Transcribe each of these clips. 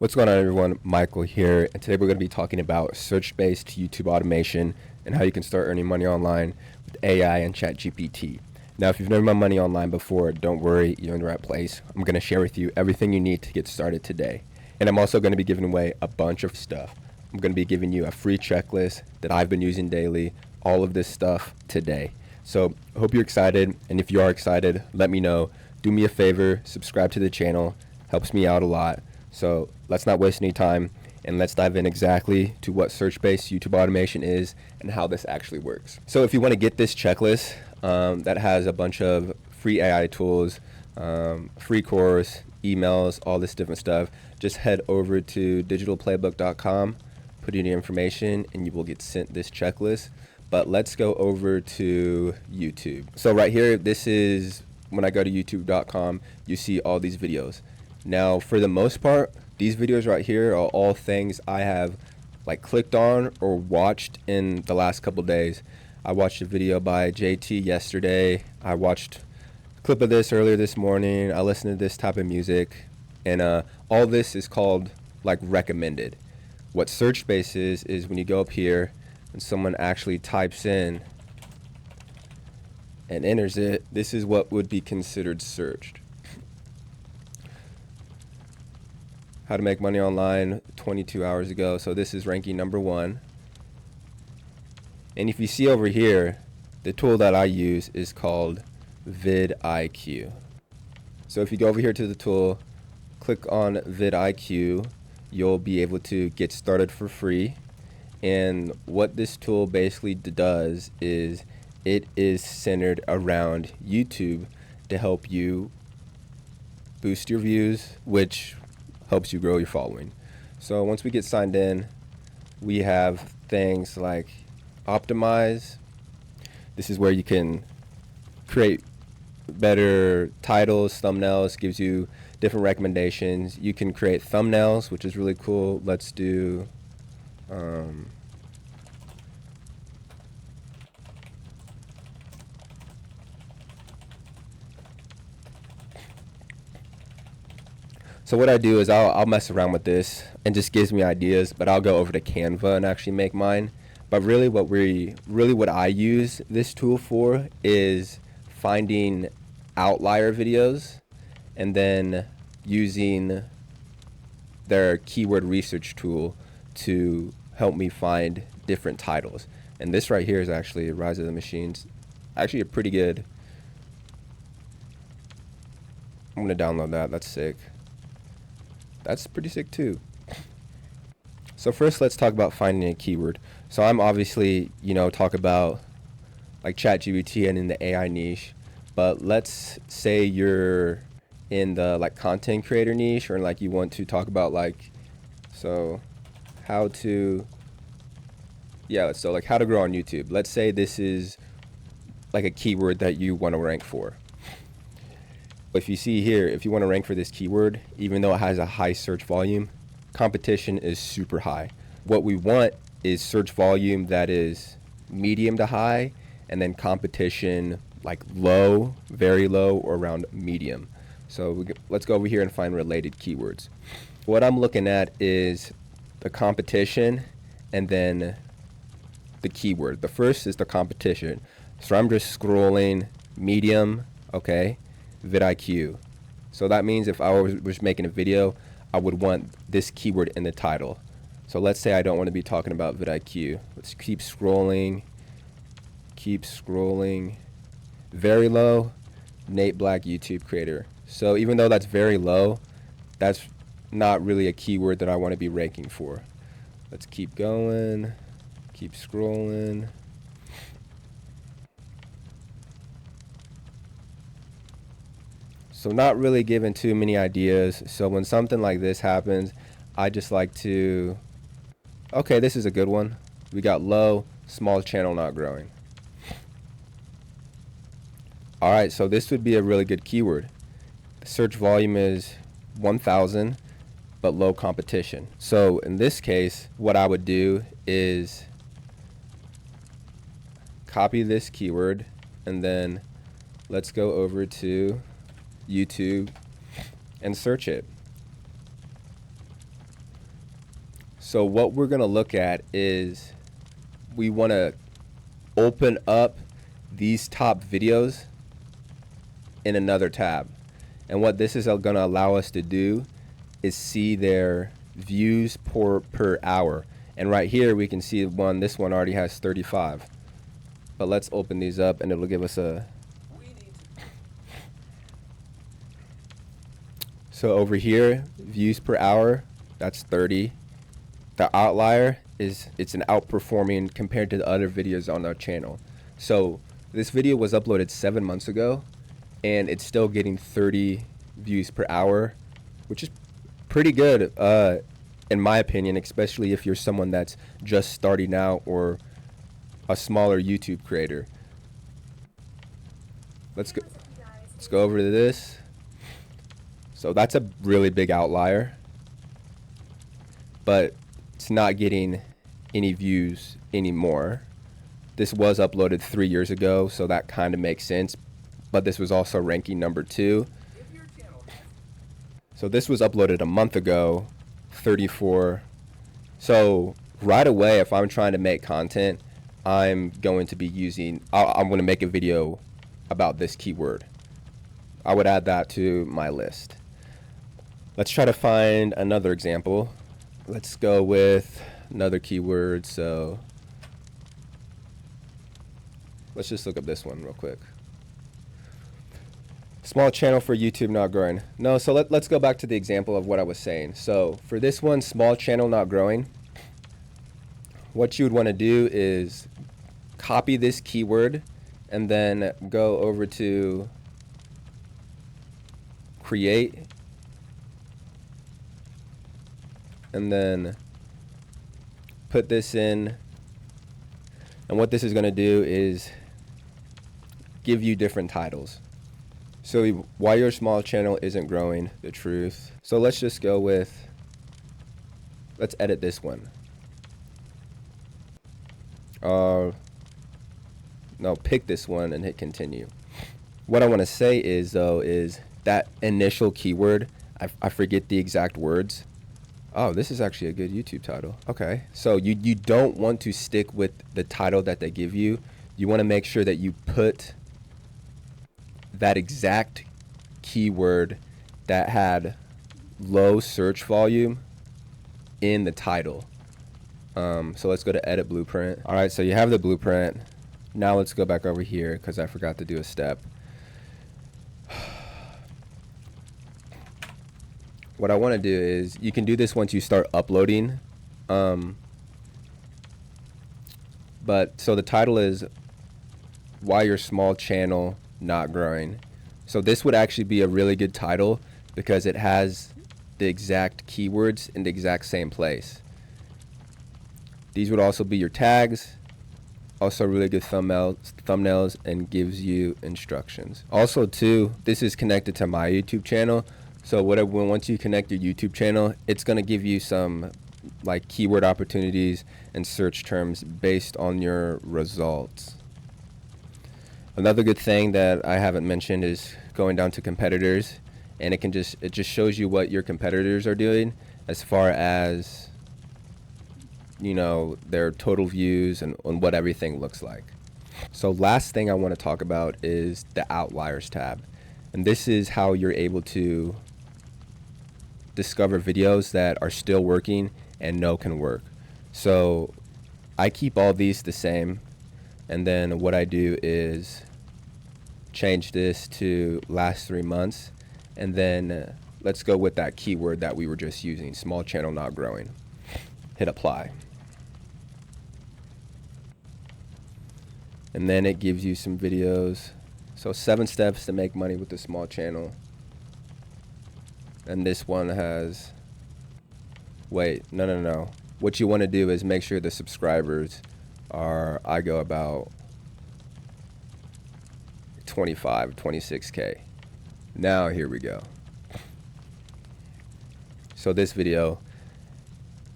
What's going on, everyone? Michael here, and today we're going to be talking about search-based YouTube automation and how you can start earning money online with AI and ChatGPT. Now, if you've never made money online before, don't worry, you're in the right place. I'm going to share with you everything you need to get started today. And I'm also going to be giving away a bunch of stuff. I'm going to be giving you a free checklist that I've been using daily, all of this stuff today. So I hope you're excited, and if you are excited, let me know. Do me a favor, subscribe to the channel, helps me out a lot. So let's not waste any time, and let's dive in exactly to what search-based YouTube automation is and how this actually works. So if you want to get this checklist that has a bunch of free AI tools, free course, emails, all this different stuff, just head over to digitalplaybook.com, put in your information, and you will get sent this checklist. But let's go over to YouTube. So right here, this is when I go to youtube.com, you see all these videos. Now, for the most part, these videos right here are all things I have clicked on or watched in the last couple days. I watched a video by JT yesterday. I watched a clip of this earlier this morning. I listened to this type of music, and all this is called recommended. What search space is when you go up here and someone actually types in and enters it, this is what would be considered searched. How to make money online 22 hours ago. So this is ranking number 1. And if you see over here, the tool that I use is called vidIQ. So if you go over here to the tool, click on vidIQ, you'll be able to get started for free. And what this tool basically does is it is centered around YouTube to help you boost your views, which helps you grow your following. So once we get signed in, we have things like optimize. This is where you can create better titles, thumbnails, gives you different recommendations. You can create thumbnails, which is really cool. Let's do so what I do is I'll mess around with this and just gives me ideas, but I'll go over to Canva and actually make mine. But really what I use this tool for is finding outlier videos and then using their keyword research tool to help me find different titles. And this right here is actually Rise of the Machines. Actually a pretty good. I'm gonna download that. That's sick. That's pretty sick too. So first, let's talk about finding a keyword. So I'm obviously, talk about ChatGPT and in the AI niche, but let's say you're in the content creator niche, or you want to talk about how to grow on YouTube. Let's say this is a keyword that you want to rank for. If you see here, if you want to rank for this keyword, even though it has a high search volume, competition is super high. What we want is search volume that is medium to high, and then competition low, very low, or around medium. So let's go over here and find related keywords. What I'm looking at is the competition and then the keyword. The first is the competition. So I'm just scrolling medium, okay, vidIQ. So that means if I was making a video, I would want this keyword in the title. So let's say I don't want to be talking about vidIQ. Let's keep scrolling. Very low, Nate Black YouTube creator. So even though that's very low, that's not really a keyword that I want to be ranking for. Let's keep going, keep scrolling. So not really giving too many ideas. So when something like this happens, I just like to, okay, this is a good one. We got low, small channel not growing. All right, so this would be a really good keyword. The search volume is 1,000, but low competition. So in this case, what I would do is copy this keyword, and then let's go over to YouTube and search it. So what we're going to look at is we want to open up these top videos in another tab. And what this is going to allow us to do is see their views per hour. And right here we can see this one already has 35. But let's open these up and it'll give us a... So over here, views per hour, that's 30. The outlier is it's an outperforming compared to the other videos on our channel. So this video was uploaded 7 months ago and it's still getting 30 views per hour, which is pretty good in my opinion, especially if you're someone that's just starting out or a smaller YouTube creator. Let's go over to this. So that's a really big outlier, but it's not getting any views anymore. This was uploaded 3 years ago, so that kind of makes sense, but this was also ranking number 2. So this was uploaded a month ago, 34. So right away, if I'm trying to make content, I'm going to be using, I'm going to make a video about this keyword. I would add that to my list. Let's try to find another example. Let's go with another keyword. So let's just look up this one real quick. Small channel for YouTube not growing. No, so let's go back to the example of what I was saying. So for this one, small channel not growing, what you would want to do is copy this keyword and then go over to create and then put this in. And what this is going to do is give you different titles. So why your small channel isn't growing, the truth. So let's just go with, let's edit this one. No, pick this one and hit continue. What I want to say is though, is that initial keyword, I forget the exact words. Oh, this is actually a good YouTube title. Okay, so you don't want to stick with the title that they give you. You want to make sure that you put that exact keyword that had low search volume in the title. So let's go to edit blueprint. All right, so you have the blueprint. Now let's go back over here because I forgot to do a step. What I want to do is, you can do this once you start uploading. But so the title is why your small channel not growing. So this would actually be a really good title because it has the exact keywords in the exact same place. These would also be your tags. Also really good thumbnails and gives you instructions. Also too, this is connected to my YouTube channel. So once you connect your YouTube channel, it's going to give you some like keyword opportunities and search terms based on your results. Another good thing that I haven't mentioned is going down to competitors, and it just shows you what your competitors are doing as far as, you know, their total views and what everything looks like. So last thing I want to talk about is the outliers tab. And this is how you're able to discover videos that are still working and can work. So I keep all these the same, and then what I do is change this to last 3 months, and then let's go with that keyword that we were just using, small channel not growing. Hit apply. And then it gives you some videos. So 7 steps to make money with a small channel. And this one has, wait, no. What you want to do is make sure the subscribers are, I go about 26K. Now here we go. So this video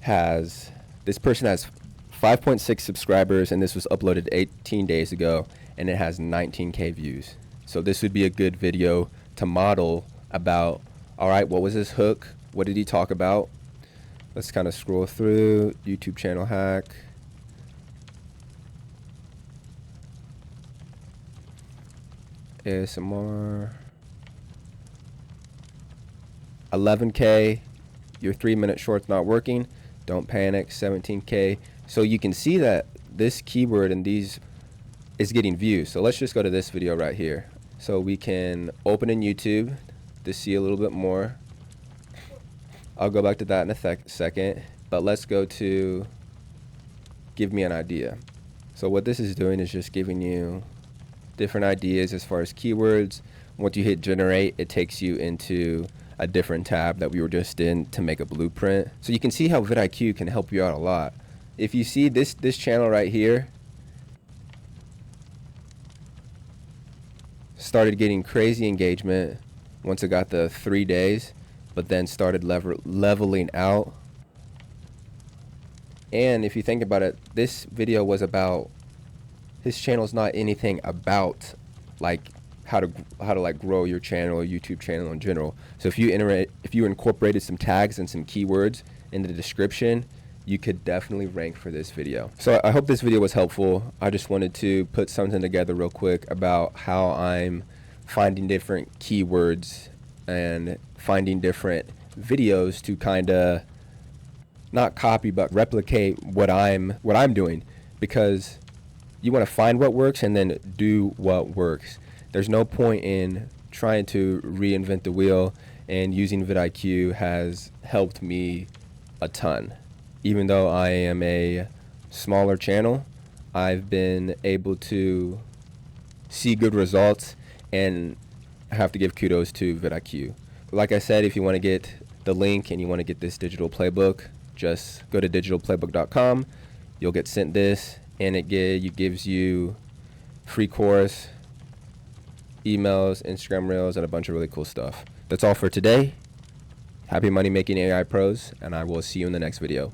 has, this person has 5.6 subscribers, and this was uploaded 18 days ago, and it has 19K views. So this would be a good video to model about, all right, what was his hook? What did he talk about? Let's kind of scroll through. YouTube channel hack. ASMR. 11K. Your 3-minute short's not working. Don't panic. 17K. So you can see that this keyword and these is getting views. So let's just go to this video right here. So we can open in YouTube to see a little bit more. I'll go back to that in a second, but let's go to give me an idea. So what this is doing is just giving you different ideas as far as keywords. Once you hit generate, it takes you into a different tab that we were just in to make a blueprint. So you can see how vidIQ can help you out a lot. If you see this channel right here started getting crazy engagement once it got the 3 days, but then started leveling out. And if you think about it, this video was about, his channel's not anything about like how to like grow your channel or YouTube channel in general. So if you incorporated some tags and some keywords in the description, you could definitely rank for this video. So I hope this video was helpful. I just wanted to put something together real quick about how I'm finding different keywords and finding different videos to kind of not copy but replicate what I'm doing, because you want to find what works and then do what works. There's no point in trying to reinvent the wheel, and using vidIQ has helped me a ton. Even though I am a smaller channel, I've been able to see good results, and I have to give kudos to vidIQ. Like I said, if you want to get the link and you want to get this digital playbook, just go to digitalplaybook.com. You'll get sent this, and it gives you free course, emails, Instagram Reels, and a bunch of really cool stuff. That's all for today. Happy money making AI pros, and I will see you in the next video.